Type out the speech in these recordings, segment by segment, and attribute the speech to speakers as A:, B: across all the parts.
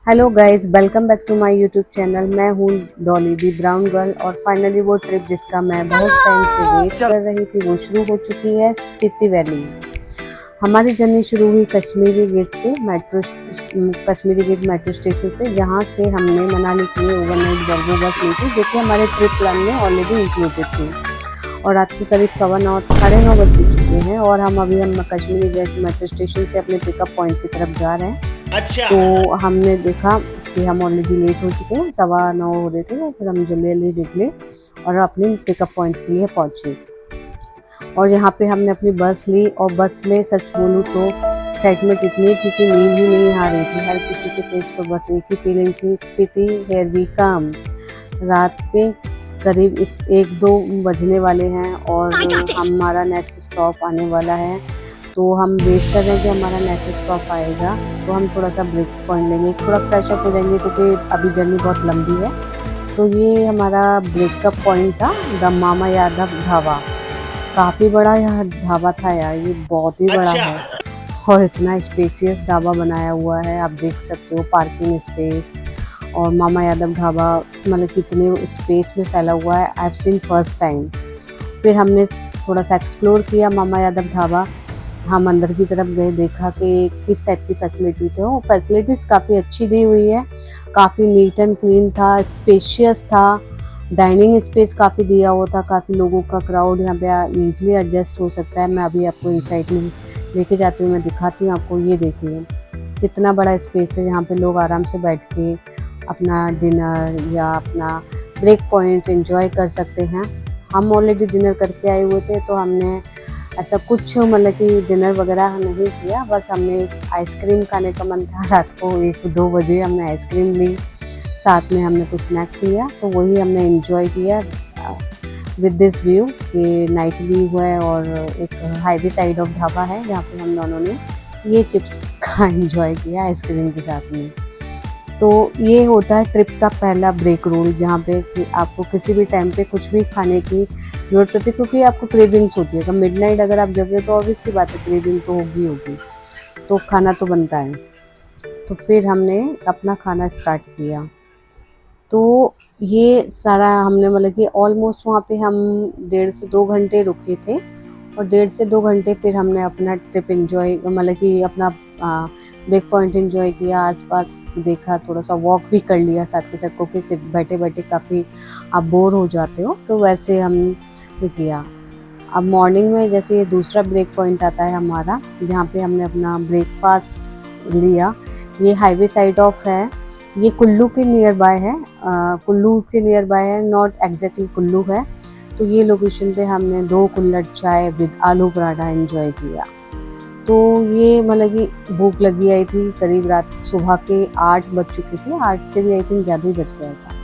A: Hello guys, welcome back to my YouTube channel. मैं हूँ Dolly the brown girl और finally वो ट्रिप जिसका मैं बहुत टाइम से वेट कर रही थी वो शुरू हो चुकी है। स्पीति वैली। हमारी जर्नी शुरू हुई कश्मीरी गेट मेट्रो स्टेशन से, जहाँ से हमने मनाली के लिए ओवरनाइट वर्गो बस ली थी, जो कि हमारे ट्रिप प्लान में ऑलरेडी इंक्लूडेड थी। और रात के करीब 9:15 बज चुके हैं और हम कश्मीरी गेट मेट्रो स्टेशन से अपने पिकअप पॉइंट की तरफ जा रहे हैं।
B: अच्छा।
A: तो हमने देखा कि हम ऑलरेडी लेट हो चुके हैं, 9:15 हो रहे थे। फिर हम जल्दी जल्दी निकले और अपने पिकअप पॉइंट्स के लिए पहुंचे। और यहाँ पे हमने अपनी बस ली और बस में सच बोलूँ तो एक्साइटमेंट इतनी थी कि नींद ही नहीं आ रही थी। हर किसी के फेस पर बस एक ही फीलिंग थी, स्पीति हियर वी कम। रात के करीब 1-2 बजने वाले हैं और हमारा नेक्स्ट स्टॉप आने वाला है। तो हम वेट कर रहे हैं कि हमारा नेक्स्ट स्टॉप आएगा तो हम थोड़ा सा ब्रेक पॉइंट लेंगे, थोड़ा फ्रेश अप हो जाएंगे क्योंकि अभी जर्नी बहुत लंबी है। तो ये हमारा ब्रेकअप पॉइंट था, द मामा यादव ढाबा। काफ़ी बड़ा यह ढाबा था यार, ये बहुत ही बड़ा है और इतना स्पेसियस ढाबा बनाया हुआ है। आप देख सकते हो पार्किंग स्पेस। और मामा यादव ढाबा मतलब कितने स्पेस में फैला हुआ है, I have seen first time. फिर हमने थोड़ा सा एक्सप्लोर किया मामा यादव ढाबा। हम अंदर की तरफ गए, देखा कि किस टाइप की फैसिलिटी थी। वो फैसिलिटीज़ काफ़ी अच्छी दी हुई है, काफ़ी नीट एंड क्लीन था, स्पेशियस था। डाइनिंग स्पेस काफ़ी दिया हुआ था, काफ़ी लोगों का क्राउड यहाँ पे ईजिली एडजस्ट हो सकता है। मैं अभी आपको इनसाइड में लेके जाती हूँ, मैं दिखाती हूँ आपको। ये देखिए कितना बड़ा स्पेस है, यहाँ पे लोग आराम से बैठ के अपना डिनर या अपना ब्रेक पॉइंट एंजॉय कर सकते हैं। हम ऑलरेडी डिनर करके आए हुए थे तो हमने ऐसा कुछ मतलब कि डिनर वगैरह नहीं किया, बस हमने एक आइसक्रीम खाने का मन था। रात को 1-2 बजे हमने आइसक्रीम ली, साथ में हमने कुछ स्नैक्स लिया, तो वही हमने एंजॉय किया विद दिस व्यू कि नाइट व्यू है। और एक हाईवे साइड ऑफ ढाबा है जहाँ पे हम दोनों ने ये चिप्स का एंजॉय किया आइसक्रीम के साथ में। तो ये होता है ट्रिप का पहला ब्रेक रूल, जहाँ पे कि आपको किसी भी टाइम पे कुछ भी खाने की जरूरत होती है, क्योंकि आपको क्रेविंग्स होती है। अगर मिडनाइट अगर आप जगे तो ऑब्वियस सी बात है क्रेविंग तो होगी, तो खाना तो बनता है। तो फिर हमने अपना खाना स्टार्ट किया। तो ये सारा हमने मतलब कि ऑलमोस्ट वहाँ पे हम 1.5 से 2 घंटे रुके थे और 1.5 से 2 घंटे फिर हमने अपना ट्रिप एंजॉय मतलब कि अपना ब्रेक पॉइंट एंजॉय किया, आसपास देखा, थोड़ा सा वॉक भी कर लिया साथ के साथ, क्योंकि सिर्फ बैठे बैठे काफ़ी आप बोर हो जाते हो, तो वैसे हमने किया। अब मॉर्निंग में जैसे ये दूसरा ब्रेक पॉइंट आता है हमारा, जहाँ पे हमने अपना ब्रेकफास्ट लिया। ये हाईवे साइड ऑफ है, ये कुल्लू के नियर बाय है, नॉट एग्जैक्टली कुल्लू है। तो ये लोकेशन पे हमने 2 कुल्हड़ चाय विद आलू पराठा एंजॉय किया। तो ये मतलब कि भूख लगी आई थी, करीब सुबह के 8 बज चुके थे, 8 से भी आई थिंक ज़्यादा ही बज गया था।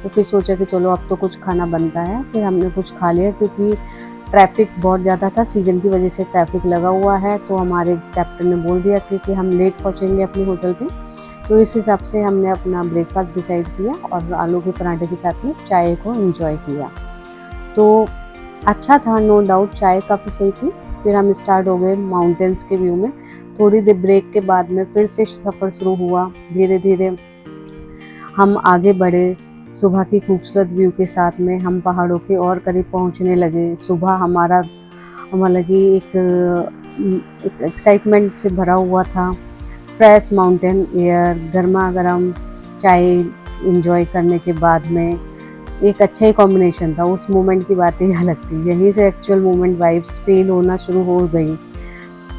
A: तो फिर सोचा कि चलो अब तो कुछ खाना बनता है। फिर हमने कुछ खा लिया क्योंकि ट्रैफिक बहुत ज़्यादा था, सीज़न की वजह से ट्रैफिक लगा हुआ है। तो हमारे कैप्टन ने बोल दिया कि हम लेट पहुँचेंगे अपने होटल पे। तो इस हिसाब से हमने अपना ब्रेकफास्ट डिसाइड किया और आलू के पराठे के साथ में चाय को एंजॉय किया। तो अच्छा था, नो डाउट, चाय काफ़ी सही थी। फिर हम स्टार्ट हो गए माउंटेन्स के व्यू में। थोड़ी देर ब्रेक के बाद में फिर से सफ़र शुरू हुआ। धीरे धीरे हम आगे बढ़े, सुबह की खूबसूरत व्यू के साथ में हम पहाड़ों के और करीब पहुंचने लगे। सुबह हमारा मतलब कि एक एक्साइटमेंट से भरा हुआ था। फ्रेश माउंटेन एयर, गर्मा गर्म चाय एंजॉय करने के बाद में एक अच्छा ही कॉम्बिनेशन था। उस मोमेंट की बात ही अलग थी, यहीं से एक्चुअल मोमेंट वाइब्स फील होना शुरू हो गई।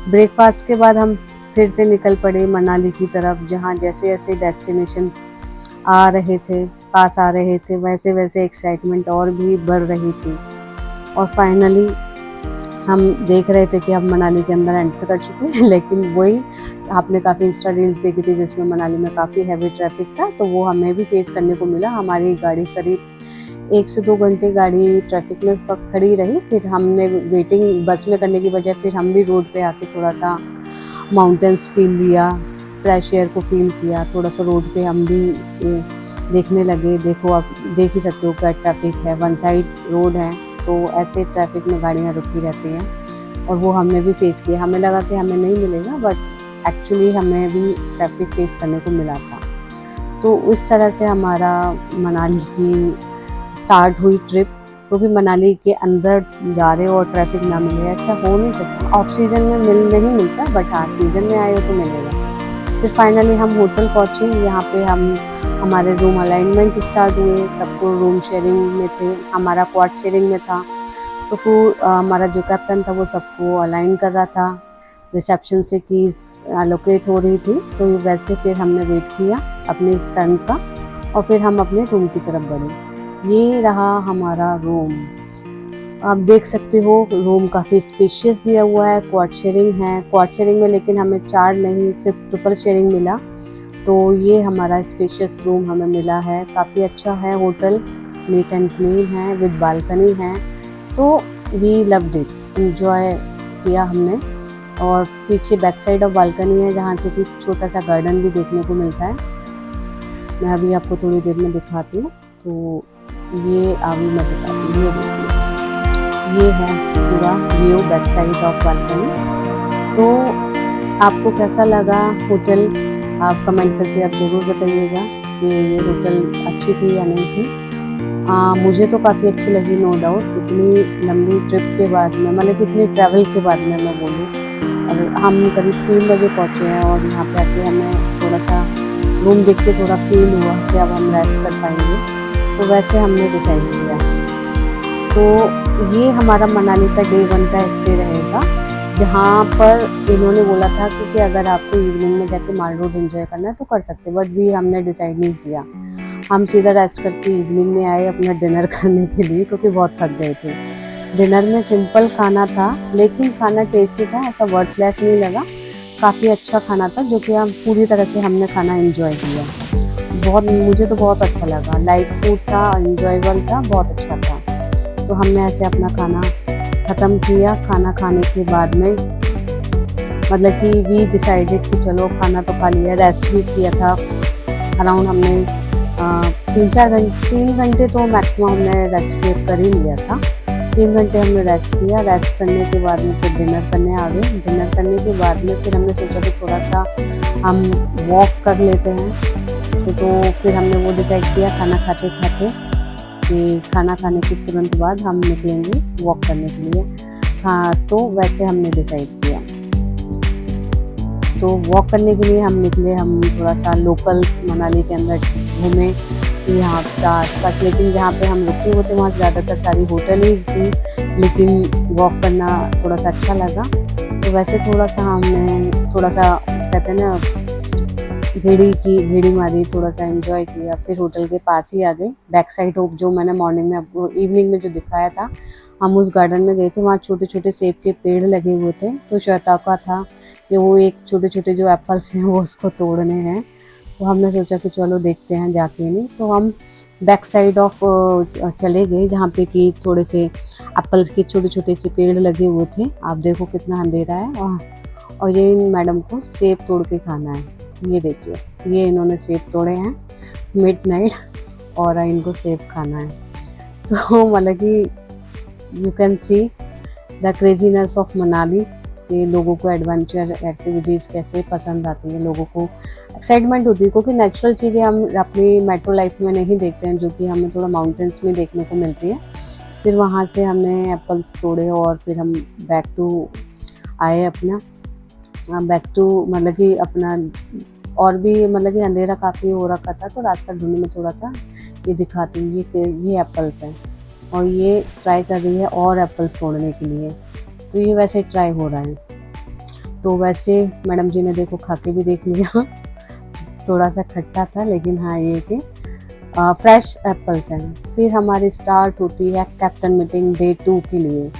A: ब्रेकफास्ट के बाद हम फिर से निकल पड़े मनाली की तरफ, जहाँ जैसे जैसे डेस्टिनेशन पास आ रहे थे, वैसे वैसे एक्साइटमेंट और भी बढ़ रही थी। और फाइनली हम देख रहे थे कि हम मनाली के अंदर एंटर कर चुके हैं। लेकिन वही आपने काफ़ी इंस्टा रील्स देखी थी जिसमें मनाली में काफ़ी हैवी ट्रैफिक था, तो वो हमें भी फेस करने को मिला। हमारी गाड़ी करीब 1 से 2 घंटे गाड़ी ट्रैफिक में खड़ी रही। फिर हमने वेटिंग बस में करने की बजाय फिर हम भी रोड पे आके थोड़ा सा माउंटेन्स फील लिया, फ्रेश एयर को फील किया। थोड़ा सा रोड पे हम भी देखने लगे। देखो आप देख ही सकते हो क्या ट्रैफिक है, वन साइड रोड है, तो ऐसे ट्रैफिक में गाड़ियाँ रुकी रहती हैं और वो हमने भी फेस किया। हमें लगा कि हमें नहीं मिलेगा, बट एक्चुअली हमें भी ट्रैफिक फेस करने को मिला था। तो इस तरह से हमारा मनाली की स्टार्ट हुई ट्रिप। क्योंकि मनाली के अंदर जा रहे हो और ट्रैफिक ना मिले, ऐसा हो नहीं सकता। ऑफ सीजन में नहीं मिलता, बट हाँ सीजन में आए हो तो मिलेगा। फिर फाइनली हम होटल पहुँचे। यहाँ पे हमारे रूम अलाइनमेंट स्टार्ट हुए। सबको रूम शेयरिंग में थे, हमारा क्वार्ट शेयरिंग में था। तो फिर हमारा जो कैप्टन था वो सबको अलाइन कर रहा था। रिसेप्शन से कीज एलोकेट हो रही थी, तो वैसे फिर हमने वेट किया अपने टर्न का और फिर हम अपने रूम की तरफ बढ़े। ये रहा हमारा रूम। आप देख सकते हो रूम काफ़ी स्पेशियस दिया हुआ है। क्वार्ट शेयरिंग है, क्वार्ट शेयरिंग में लेकिन हमें 4 नहीं सिर्फ ट्रिपल शेयरिंग मिला। तो ये हमारा स्पेशियस रूम हमें मिला है। काफ़ी अच्छा है होटल, नीट एंड क्लीन है, विद बालकनी है। तो वी लव्ड इट, एंजॉय किया हमने। और पीछे बैक साइड ऑफ बालकनी है जहाँ से कि छोटा सा गार्डन भी देखने को मिलता है। मैं अभी आपको थोड़ी देर में दिखाती हूँ। तो ये अभी मैं बताती हूँ, ये देखिए, ये है पूरा view back side of balcony. तो आपको कैसा लगा होटल, आप कमेंट करके आप ज़रूर बताइएगा कि ये होटल अच्छी थी या नहीं थी। मुझे तो काफ़ी अच्छी लगी, नो डाउट। इतनी लंबी ट्रिप के बाद में, मतलब इतनी ट्रैवल के बाद में मैं बोलूँ, और हम करीब 3 बजे पहुँचे हैं और यहाँ पे आके हमें थोड़ा सा रूम देख के थोड़ा फील हुआ कि अब हम रेस्ट कर पाएंगे। तो वैसे हमने डिसाइड किया। तो ये हमारा मनाली का डे 1 का स्टे रहेगा, जहाँ पर इन्होंने बोला था कि अगर आपको इवनिंग में जाके माल रोड एंजॉय करना है तो कर सकते, बट भी हमने डिसाइड नहीं किया। हम सीधा रेस्ट करके इवनिंग में आए अपना डिनर करने के लिए, क्योंकि बहुत थक गए थे। डिनर में सिंपल खाना था, लेकिन खाना टेस्टी था, ऐसा वर्थलेस नहीं लगा। काफ़ी अच्छा खाना था, जो कि हम पूरी तरह से हमने खाना एंजॉय किया। मुझे तो बहुत अच्छा लगा। लाइट फूड था, एंजॉयबल था, बहुत अच्छा था। तो हमने ऐसे अपना खाना ख़त्म किया। खाना खाने के बाद में मतलब कि वी डिसाइडेड कि चलो खाना तो खा लिया, रेस्ट भी किया था। अराउंड हमने 3 घंटे तो मैक्सिमम हमने रेस्ट कर ही लिया था। 3 घंटे हमने रेस्ट किया। रेस्ट करने के बाद में फिर डिनर करने आ गए। डिनर करने के बाद में फिर हमने सोचा कि थोड़ा सा हम वॉक कर लेते हैं। तो फिर हमने वो डिसाइड किया खाना खाते खाते कि खाना खाने के तुरंत बाद हम निकलेंगे वॉक करने के लिए। हाँ, तो वैसे हमने डिसाइड किया। तो वॉक करने के लिए हम निकले। हम थोड़ा सा लोकल्स मनाली के अंदर घूमे कि यहाँ आसपास, लेकिन जहाँ पे हम रुके हुए थे वहाँ ज़्यादातर सारी होटल्स थी, लेकिन वॉक करना थोड़ा सा अच्छा लगा। तो वैसे थोड़ा सा हमने थोड़ा सा कहते हैं ना गेड़ी मारी, थोड़ा सा एंजॉय किया। फिर होटल के पास ही आ गए। बैक साइड जो मैंने मॉर्निंग में आपको इवनिंग में जो दिखाया था, हम उस गार्डन में गए थे। वहाँ छोटे छोटे सेब के पेड़ लगे हुए थे। तो श्वेता का था कि वो एक छोटे छोटे जो एप्पल्स हैं वो उसको तोड़ने हैं। तो हमने सोचा कि चलो देखते हैं जाके। नहीं तो हम बैक साइड ऑफ चले गए, जहाँ पे कि थोड़े से एप्पल्स के छोटे छोटे से पेड़ लगे हुए थे। आप देखो कितना अंधेरा है, और ये इन मैडम को सेब तोड़ के खाना है। ये देखिए, ये इन्होंने सेब तोड़े हैं मिडनाइट, और इनको सेब खाना है। तो मतलब कि you can see the craziness of Manali, कि लोगों को एडवेंचर एक्टिविटीज़ कैसे पसंद आती है, लोगों को एक्साइटमेंट होती है। क्योंकि नेचुरल चीज़ें हम अपनी मेट्रो लाइफ में नहीं देखते हैं, जो कि हमें थोड़ा माउंटेन्स में देखने को मिलती है। फिर वहाँ से हमने एप्पल्स तोड़े और फिर हम बैक टू आए अपना बैक टू मतलब कि अपना, और भी मतलब कि अंधेरा काफ़ी हो रखा था, तो रास्ता ढूंढने में थोड़ा था। ये दिखाती हूँ, ये एप्पल्स हैं और ये ट्राई कर रही है और एप्पल्स तोड़ने के लिए। तो ये वैसे ट्राई हो रहा है। तो वैसे मैडम जी ने देखो खा के भी देख लिया। थोड़ा सा खट्टा था, लेकिन हाँ ये कि फ्रेश एप्पल्स हैं। फिर हमारी स्टार्ट होती है कैप्टन मीटिंग डे 2 के लिए।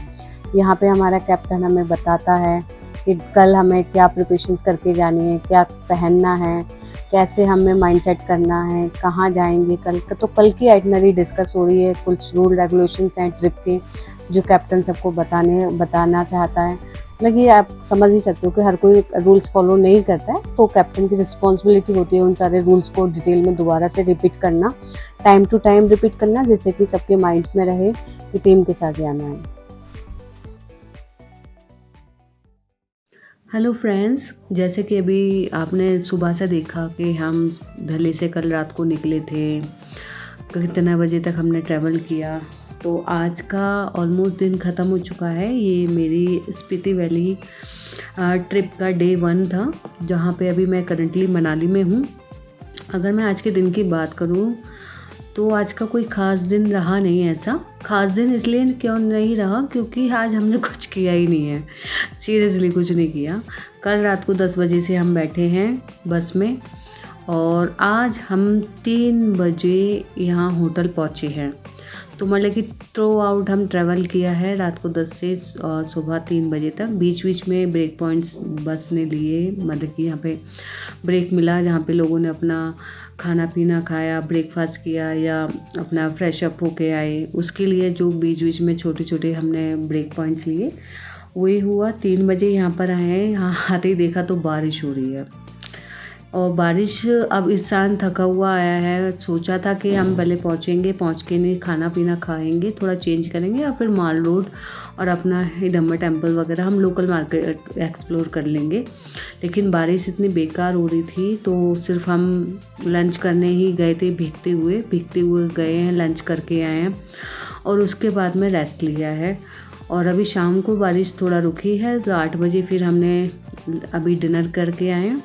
A: यहाँ पे हमारा कैप्टन हमें बताता है कि कल हमें क्या प्रिपरेशंस करके जानी है, क्या पहनना है, कैसे हमें माइंडसेट करना है, कहाँ जाएंगे कल। तो कल की आइटनरी डिस्कस हो रही है, कुछ रूल रेगुलेशंस हैं ट्रिप के, जो कैप्टन सबको बताना चाहता है। मतलब आप समझ ही सकते हो कि हर कोई रूल्स फॉलो नहीं करता है, तो कैप्टन की रिस्पॉन्सिबिलिटी होती है उन सारे रूल्स को डिटेल में दोबारा से रिपीट करना, टाइम टू टाइम रिपीट करना, जिससे कि सबके माइंड्स में रहे कि टीम के साथ जाना है। हेलो फ्रेंड्स, जैसे कि अभी आपने सुबह से देखा कि हम दिल्ली से कल रात को निकले थे, कितने बजे तक हमने ट्रैवल किया। तो आज का ऑलमोस्ट दिन ख़त्म हो चुका है। ये मेरी स्पीति वैली ट्रिप का डे 1 था, जहाँ पे अभी मैं करंटली मनाली में हूँ। अगर मैं आज के दिन की बात करूँ तो आज का कोई ख़ास दिन रहा नहीं। ऐसा ख़ास दिन इसलिए क्यों नहीं रहा, क्योंकि आज हमने कुछ किया ही नहीं है, सीरियसली कुछ नहीं किया। कल रात को 10 बजे से हम बैठे हैं बस में और आज हम 3 बजे यहाँ होटल पहुँचे हैं। तो मतलब कि थ्रू आउट हम ट्रैवल किया है रात को 10 से सुबह 3 बजे तक। बीच बीच में ब्रेक पॉइंट्स बस ने लिए, मतलब कि यहाँ पे ब्रेक मिला जहाँ पे लोगों ने अपना खाना पीना खाया, ब्रेकफास्ट किया या अपना फ्रेश अप होके आए। उसके लिए जो बीच बीच में छोटे छोटे हमने ब्रेक पॉइंट्स लिए, वही हुआ। 3 बजे यहाँ पर आए हैं। यहाँ आते ही देखा तो बारिश हो रही है और बारिश, अब इंसान थका हुआ आया है। सोचा था कि हम पहले पहुँच के नहीं खाना पीना खाएंगे, थोड़ा चेंज करेंगे या फिर माल रोड और अपना हिडम्बा टेम्पल वगैरह हम लोकल मार्केट एक्सप्लोर कर लेंगे। लेकिन बारिश इतनी बेकार हो रही थी तो सिर्फ हम लंच करने ही गए थे, भीगते हुए गए हैं, लंच करके आए हैं और उसके बाद में रेस्ट लिया है। और अभी शाम को बारिश थोड़ा रुकी है तो 8 बजे फिर हमने अभी डिनर करके आए हैं।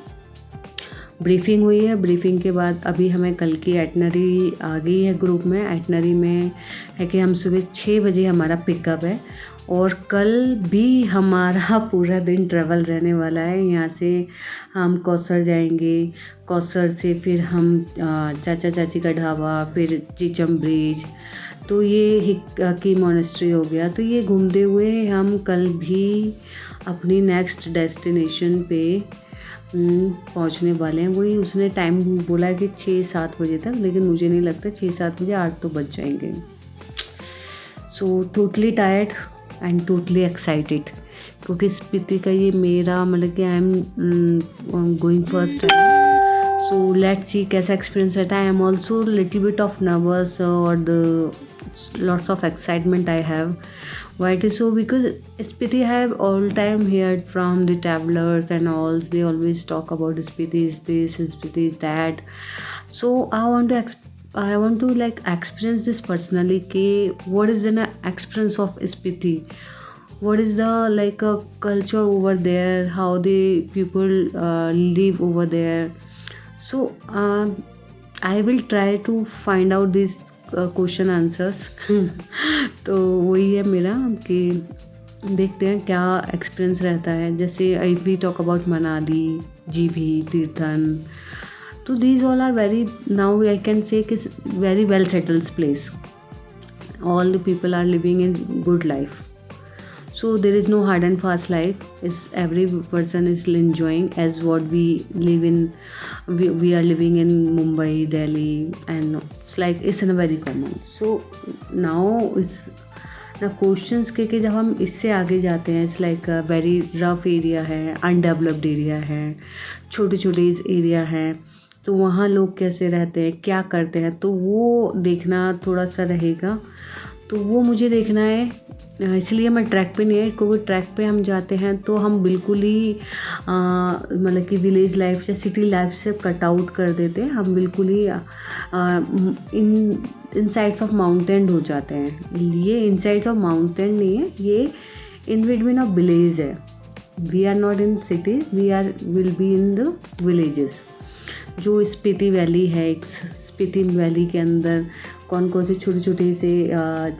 A: ब्रीफिंग हुई है, ब्रीफिंग के बाद अभी हमें कल की आइटनरी आ गई है ग्रुप में। आइटनरी में है कि हम सुबह 6 बजे हमारा पिकअप है और कल भी हमारा पूरा दिन ट्रैवल रहने वाला है। यहाँ से हम कौसर जाएंगे, कौसर से फिर हम चाचा चाची का ढाबा, फिर चीचम ब्रिज, तो ये हिक्की मोनेस्ट्री हो गया। तो ये घूमते हुए हम कल भी अपनी नेक्स्ट डेस्टिनेशन पे पहुंचने वाले हैं। वही उसने टाइम बोला है कि 6-7 बजे तक, लेकिन मुझे नहीं लगता 6-7 बजे, 8 तो बज जाएंगे। So totally tired and totally excited, क्योंकि स्पीति का ये मेरा मतलब कि I am going first time. So let's see कैसा एक्सपीरियंस रहता है। I am also little bit of nervous और the lots of excitement I have. Why it is so? Because Spiti I have all time heard from the travelers and all. They always talk about Spiti is this, Spiti is that. So I want to like experience this personally. Ke what is an experience of Spiti? What is the like a culture over there? How the people live over there? So I will try to find out these question answers तो वही है मेरा कि देखते हैं क्या experience रहता है। जैसे I we talk about Manali, Jibhi, Tirthan, तो these all are very, now I can say कि very well settled place. All the people are living in good life, so there is no hard and fast life. It's every person is enjoying as what we live in. We are living in Mumbai, Delhi, and it's like it's a very common. So now it's the questions के जब हम इससे आगे जाते हैं, it's like a very rough area है, undeveloped area है, छोटे छोटे एरिया हैं, तो वहाँ लोग कैसे रहते हैं, क्या करते हैं, तो वो देखना थोड़ा सा रहेगा। तो वो मुझे देखना है, इसलिए मैं ट्रैक पे नहीं है, क्योंकि ट्रैक पे हम जाते हैं तो हम बिल्कुल ही मतलब कि विलेज लाइफ या सिटी लाइफ से कट आउट कर देते हैं। हम बिल्कुल ही इन साइड्स ऑफ माउंटेन हो जाते हैं। ये इन साइड्स ऑफ माउंटेन नहीं है, ये इन बिटवीन ऑफ विलेज है। We are not in cities, we will be in the villages. जो स्पीति वैली है, एक स्पीति वैली के अंदर कौन कौन से छोटे छोटे से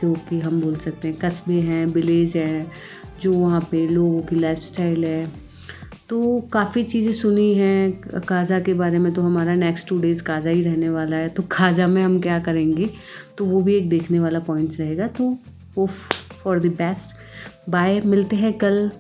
A: जो कि हम बोल सकते हैं कस्बे हैं, विलेज हैं, जो वहाँ पे लोगों की लाइफस्टाइल है। तो काफ़ी चीज़ें सुनी हैं काजा के बारे में। तो हमारा नेक्स्ट 2 डेज़ काजा ही रहने वाला है, तो काजा में हम क्या करेंगे, तो वो भी एक देखने वाला पॉइंट्स रहेगा। तो hope for the best. Bye, मिलते हैं कल।